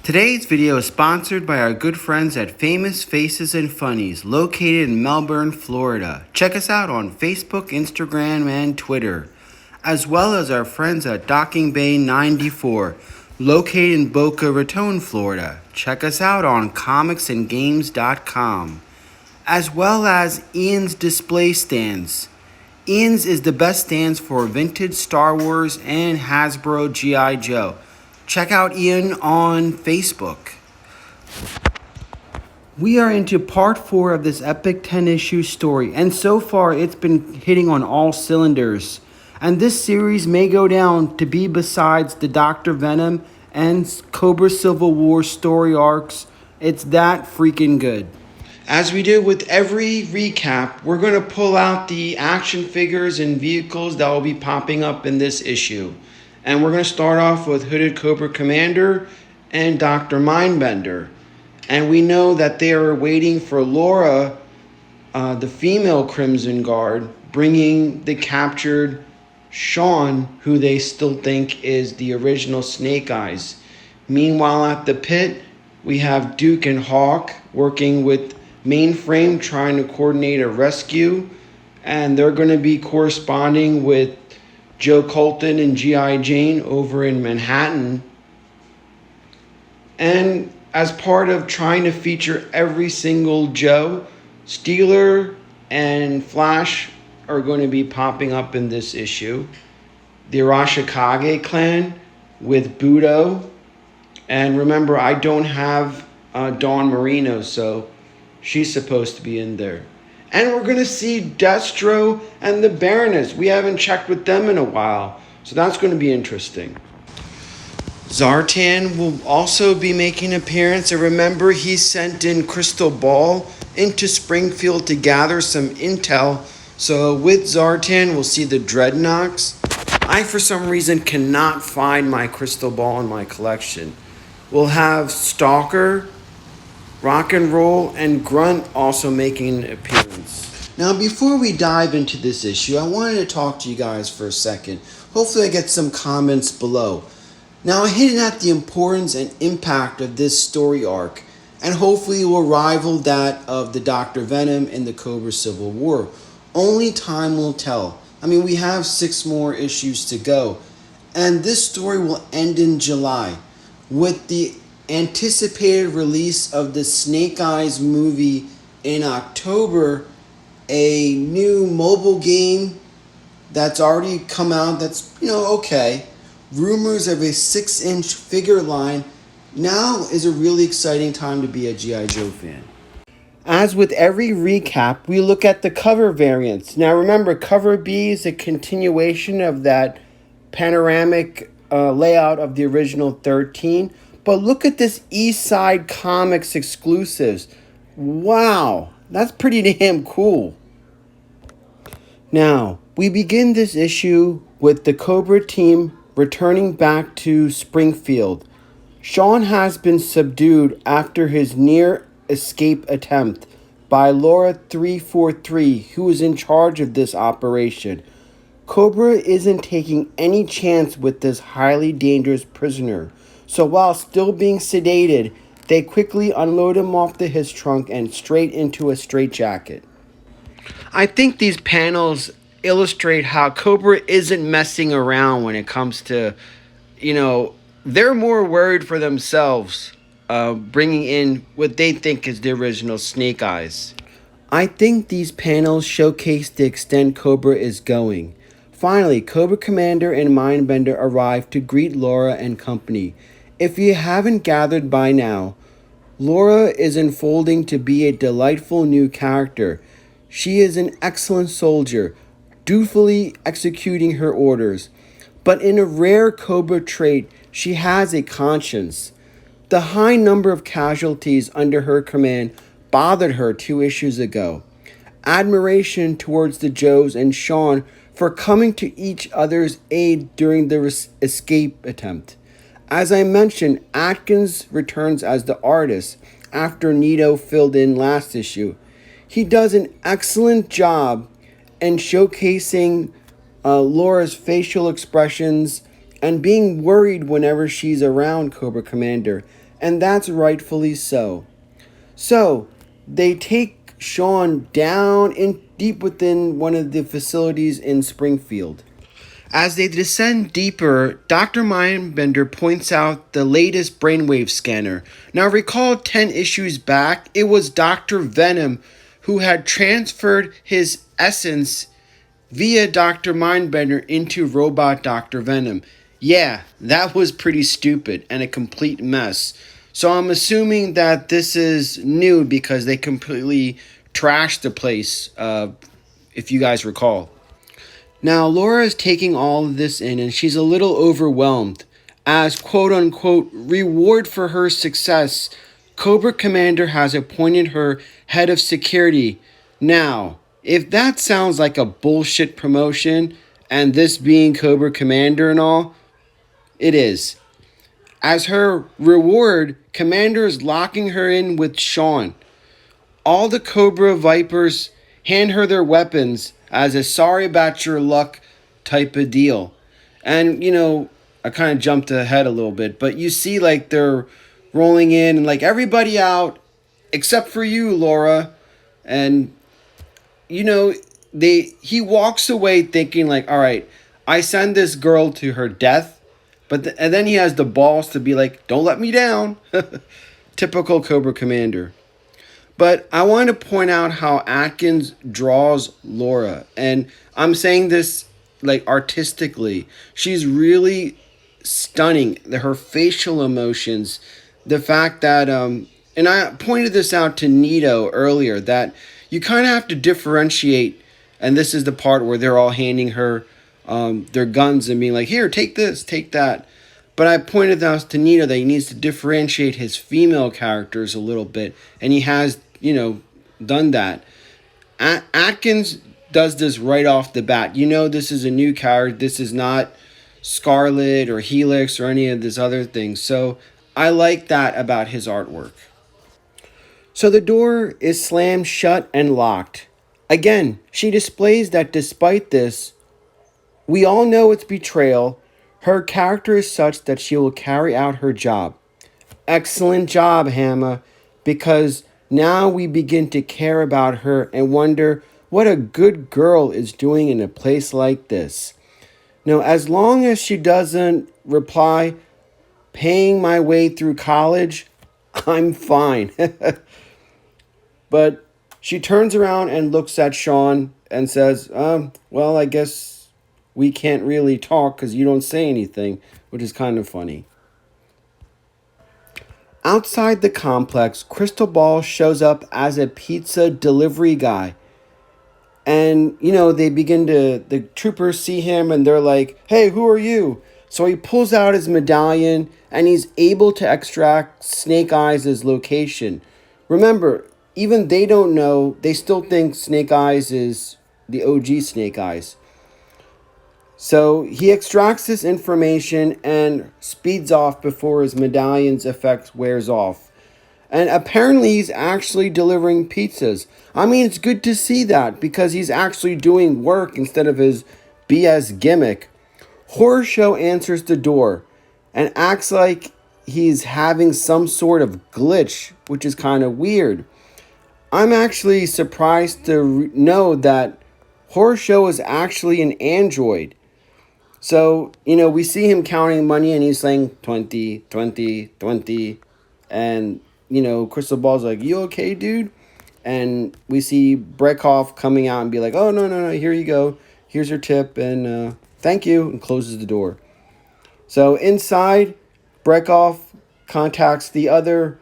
Today's video is sponsored by our good friends at Famous Faces and Funnies, located in Melbourne, Florida. Check us out on Facebook, Instagram, and Twitter, as well as our friends at Docking Bay 94, located in Boca Raton, Florida. Check us out on comicsandgames.com, as well as Ian's Display Stands. Ian's is the best stands for vintage Star Wars and Hasbro GIJoe. Check out Ian on Facebook. We are into part 4 of this epic 10-issue story, and so far it's been hitting on all cylinders. And this series may go down to be besides the Dr. Venom and Cobra Civil War story arcs. It's that freaking good. As we do with every recap, we're going to pull out the action figures and vehicles that will be popping up in this issue. And we're going to start off with Hooded Cobra Commander and Dr. Mindbender. And we know that they are waiting for Laura, the female Crimson Guard, bringing the captured Sean, who they still think is the original Snake Eyes. Meanwhile, at the pit, we have Duke and Hawk working with Mainframe, trying to coordinate a rescue. And they're going to be corresponding with Joe Colton and G.I. Jane over in Manhattan. And as part of trying to feature every single Joe, Steeler and Flash are going to be popping up in this issue. The Arashikage clan with Budo. And remember, I don't have Dawn Marino, so she's supposed to be in there. And we're going to see Destro and the Baroness. We haven't checked with them in a while, so that's going to be interesting. Zartan will also be making an appearance. And remember, he sent in Crystal Ball into Springfield to gather some intel. So with Zartan, we'll see the Dreadnoks. I, for some reason, cannot find my Crystal Ball in my collection. We'll have Stalker, Rock and Roll, and Grunt also making an appearance. Now, before we dive into this issue, I wanted to talk to you guys for a second. Hopefully I get some comments below. Now, I'm hinting at the importance and impact of this story arc, and hopefully it will rival that of the Dr. Venom and the Cobra Civil War. Only time will tell. I mean, we have 6 more issues to go, and this story will end in July with the anticipated release of the Snake Eyes movie in October, a new mobile game that's already come out that's, okay. Rumors of a 6-inch figure line. Now is a really exciting time to be a G.I. Joe fan. As with every recap, we look at the cover variants. Now remember, cover B is a continuation of that panoramic layout of the original 13. But look at this East Side Comics exclusives. Wow, that's pretty damn cool. Now, we begin this issue with the Cobra team returning back to Springfield. Sean has been subdued after his near escape attempt by Laura 343, who is in charge of this operation. Cobra isn't taking any chance with this highly dangerous prisoner. So while still being sedated, they quickly unload him off his trunk and straight into a straitjacket. I think these panels illustrate how Cobra isn't messing around when it comes to, they're more worried for themselves, bringing in what they think is the original Snake Eyes. I think these panels showcase the extent Cobra is going. Finally, Cobra Commander and Mindbender arrive to greet Laura and company. If you haven't gathered by now, Laura is unfolding to be a delightful new character. She is an excellent soldier, dutifully executing her orders. But in a rare Cobra trait, she has a conscience. The high number of casualties under her command bothered her 2 issues ago. Admiration towards the Joes and Sean for coming to each other's aid during the escape attempt. As I mentioned, Atkins returns as the artist after Nito filled in last issue. He does an excellent job in showcasing Laura's facial expressions and being worried whenever she's around Cobra Commander. and that's rightfully so. So, they take Sean down in deep within one of the facilities in Springfield. As they descend deeper, Dr. Mindbender points out the latest brainwave scanner. Now, recall 10 issues back, it was Dr. Venom who had transferred his essence via Dr. Mindbender into robot Dr. Venom. Yeah, that was pretty stupid and a complete mess. So I'm assuming that this is new because they completely trashed the place, if you guys recall. Now, Laura is taking all of this in and she's a little overwhelmed. As quote unquote reward for her success, Cobra Commander has appointed her head of security. Now, if that sounds like a bullshit promotion, and this being Cobra Commander and all, it is. As her reward, Commander is locking her in with Sean. All the Cobra Vipers hand her their weapons as a sorry about your luck type of deal. And, I kind of jumped ahead a little bit, but you see, like, they're rolling in and, like, everybody out except for you, Laura. And, he walks away thinking, like, all right, I send this girl to her death, and then he has the balls to be like, don't let me down. Typical Cobra Commander. But I want to point out how Atkins draws Laura. And I'm saying this like artistically. She's really stunning. Her facial emotions. The fact that, and I pointed this out to Nito earlier, that you kind of have to differentiate. And this is the part where they're all handing her their guns and being like, here, take this, take that. But I pointed out to Nito that he needs to differentiate his female characters a little bit. And he has, done that. Atkins does this right off the bat. This is a new character. This is not Scarlet or Helix or any of these other things. So I like that about his artwork. So the door is slammed shut and locked. Again, she displays that despite this, we all know it's betrayal. Her character is such that she will carry out her job. Excellent job, Hama, because now we begin to care about her and wonder what a good girl is doing in a place like this. Now, as long as she doesn't reply, paying my way through college, I'm fine. But she turns around and looks at Sean and says, well, I guess we can't really talk because you don't say anything, which is kind of funny. Outside the complex, Crystal Ball shows up as a pizza delivery guy. And, the troopers see him and they're like, hey, who are you? So he pulls out his medallion and he's able to extract Snake Eyes' location. Remember, even they don't know, they still think Snake Eyes is the OG Snake Eyes. So he extracts this information and speeds off before his medallion's effect wears off. And apparently he's actually delivering pizzas. I mean, it's good to see that because he's actually doing work instead of his BS gimmick. Horror Show answers the door and acts like he's having some sort of glitch, which is kind of weird. I'm actually surprised to know that Horror Show is actually an android. So, we see him counting money and he's saying 20, 20, 20. And, Crystal Ball's like, you okay, dude? And we see Brekhoff coming out and be like, oh, no, here you go. Here's your tip and thank you, and closes the door. So inside, Brekhoff contacts the other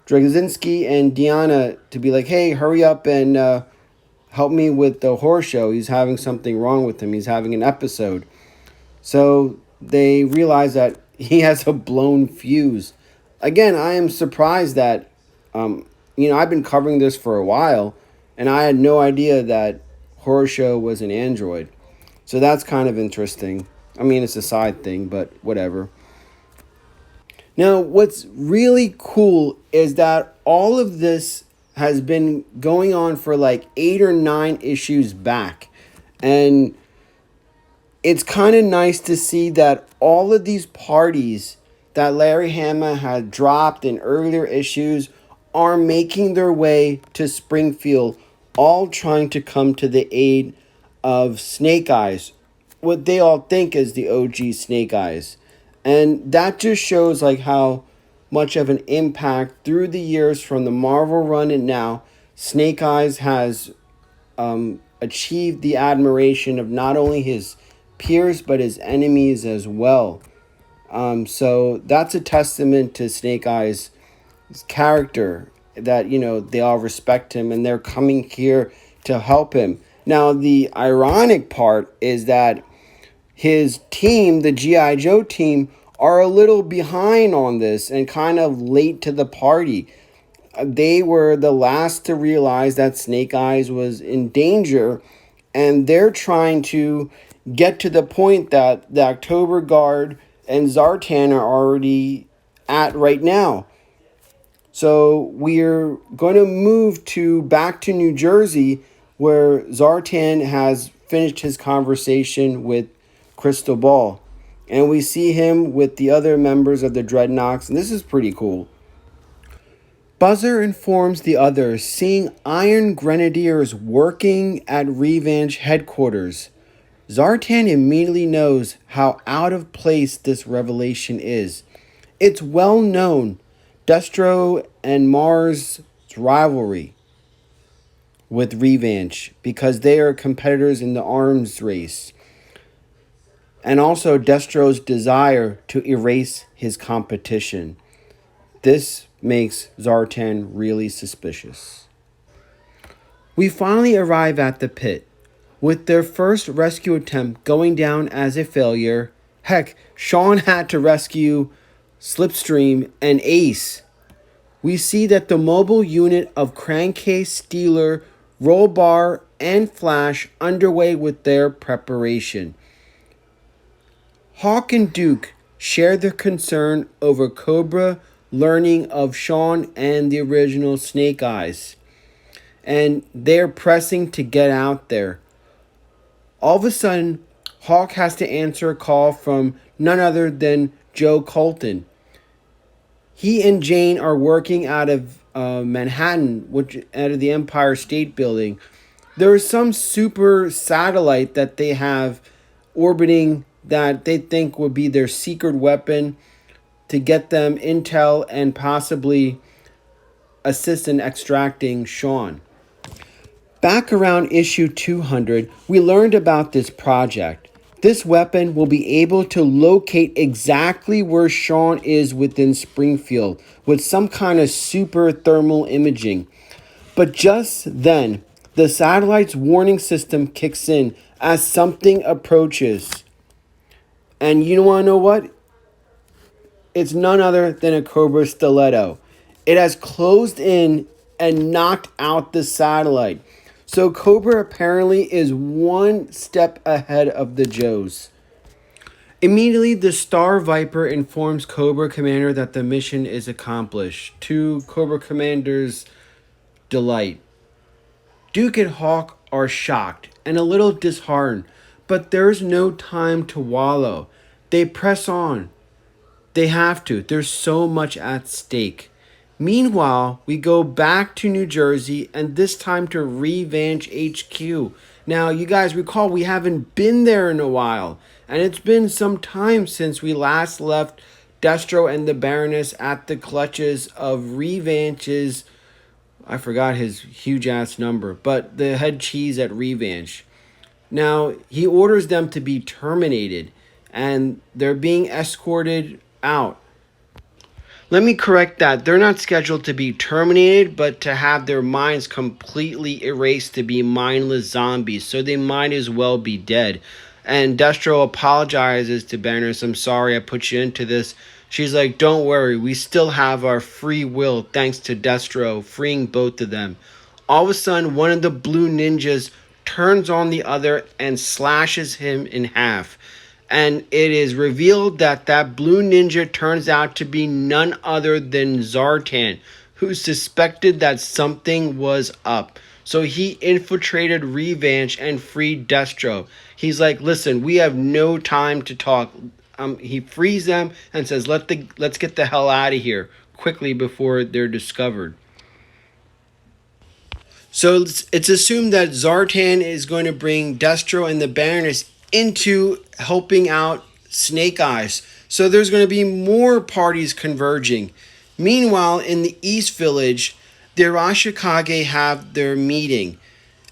Drazinski and Diana to be like, hey, hurry up and help me with the Horror Show. He's having something wrong with him. He's having an episode. So they realize that he has a blown fuse. Again, I am surprised that, I've been covering this for a while, and I had no idea that Horror Show was an android. So that's kind of interesting. I mean, it's a side thing, but whatever. Now, what's really cool is that all of this has been going on for like 8 or 9 issues back. And it's kind of nice to see that all of these parties that Larry Hama had dropped in earlier issues are making their way to Springfield, all trying to come to the aid of Snake Eyes, what they all think is the OG Snake Eyes. And that just shows like how much of an impact through the years from the Marvel run and now Snake Eyes has achieved the admiration of not only his peers but his enemies as well. So that's a testament to Snake Eyes' character, that they all respect him and they're coming here to help him. Now the ironic part is that his team, the GIJoe team, are a little behind on this and kind of late to the party. They were the last to realize that Snake Eyes was in danger, and they're trying to get to the point that the October Guard and Zartan are already at right now. So we're going to move back to New Jersey, where Zartan has finished his conversation with Crystal Ball. And we see him with the other members of the Dreadnoks, and this is pretty cool. Buzzer informs the others, seeing Iron Grenadiers working at Revenge headquarters. Zartan immediately knows how out of place this revelation is. It's well known, Destro and Mars' rivalry with Revenge, because they are competitors in the arms race. And also Destro's desire to erase his competition. This makes Zartan really suspicious. We finally arrive at the pit, with their first rescue attempt going down as a failure. Heck, Sean had to rescue Slipstream and Ace. We see that the mobile unit of Crankcase, Steeler, Rollbar, and Flash underway with their preparation. Hawk and Duke share their concern over Cobra learning of Sean and the original Snake Eyes, and they're pressing to get out there. All of a sudden, Hawk has to answer a call from none other than Joe Colton. He and Jane are working out of Manhattan, out of the Empire State Building. There is some super satellite that they have orbiting that they think would be their secret weapon to get them intel and possibly assist in extracting Sean. Back around issue 200, we learned about this project. This weapon will be able to locate exactly where Sean is within Springfield with some kind of super thermal imaging. But just then, the satellite's warning system kicks in as something approaches. And you want to know what? It's none other than a Cobra stiletto. It has closed in and knocked out the satellite. So Cobra apparently is one step ahead of the Joes. Immediately, the Star Viper informs Cobra Commander that the mission is accomplished, to Cobra Commander's delight. Duke and Hawk are shocked and a little disheartened, but there's no time to wallow. They press on. They have to. There's so much at stake. Meanwhile, we go back to New Jersey, and this time to Revenge HQ. Now, you guys recall we haven't been there in a while, and it's been some time since we last left Destro and the Baroness at the clutches of Revenge's, I forgot his huge-ass number, but the head cheese at Revenge. Now, he orders them to be terminated, and they're being escorted out. Let me correct that. They're not scheduled to be terminated, but to have their minds completely erased, to be mindless zombies. So they might as well be dead. And Destro apologizes to Baroness. I'm sorry I put you into this. She's like, don't worry. We still have our free will thanks to Destro freeing both of them. All of a sudden, one of the blue ninjas turns on the other and slashes him in half. And it is revealed that that blue ninja turns out to be none other than Zartan, who suspected that something was up. So he infiltrated Revenge and freed Destro. He's like, listen, we have no time to talk. he frees them and says, let's get the hell out of here quickly before they're discovered. So it's assumed that Zartan is going to bring Destro and the Baroness into helping out Snake Eyes. So there's going to be more parties converging. Meanwhile, in the East Village, the Arashikage have their meeting.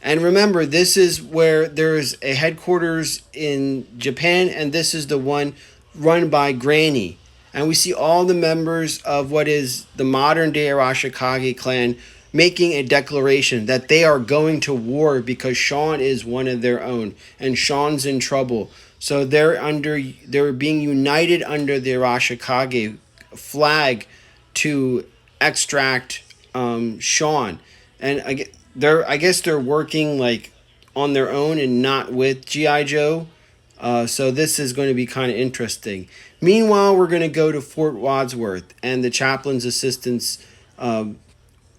And remember, this is where there's a headquarters in Japan, and this is the one run by Granny. And we see all the members of what is the modern day Arashikage clan making a declaration that they are going to war because Sean is one of their own and Sean's in trouble. So they're being united under the Arashikage flag to extract Sean. And I guess they're working like on their own and not with GIJoe. So this is going to be kind of interesting. Meanwhile, we're going to go to Fort Wadsworth and the chaplain's assistant's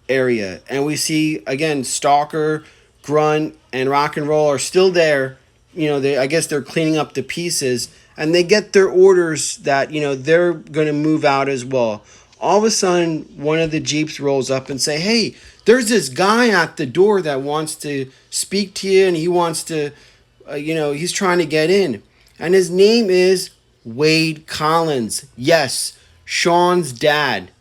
area. And we see, again, Stalker, Grunt, and Rock and Roll are still there. I guess they're cleaning up the pieces. And they get their orders that, they're going to move out as well. All of a sudden, one of the Jeeps rolls up and say, hey, there's this guy at the door that wants to speak to you. And he wants to, he's trying to get in. And his name is Wade Collins. Yes, Sean's dad.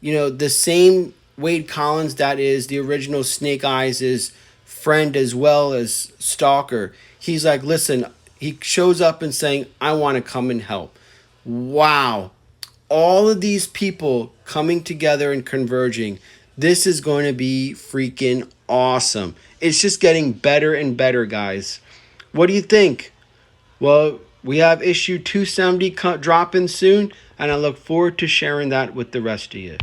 The same Wade Collins that is the original Snake Eyes' friend as well as Stalker. He's like, listen, he shows up and saying, I want to come and help. Wow. All of these people coming together and converging. This is going to be freaking awesome. It's just getting better and better, guys. What do you think? Well, we have issue 270 dropping soon, and I look forward to sharing that with the rest of you.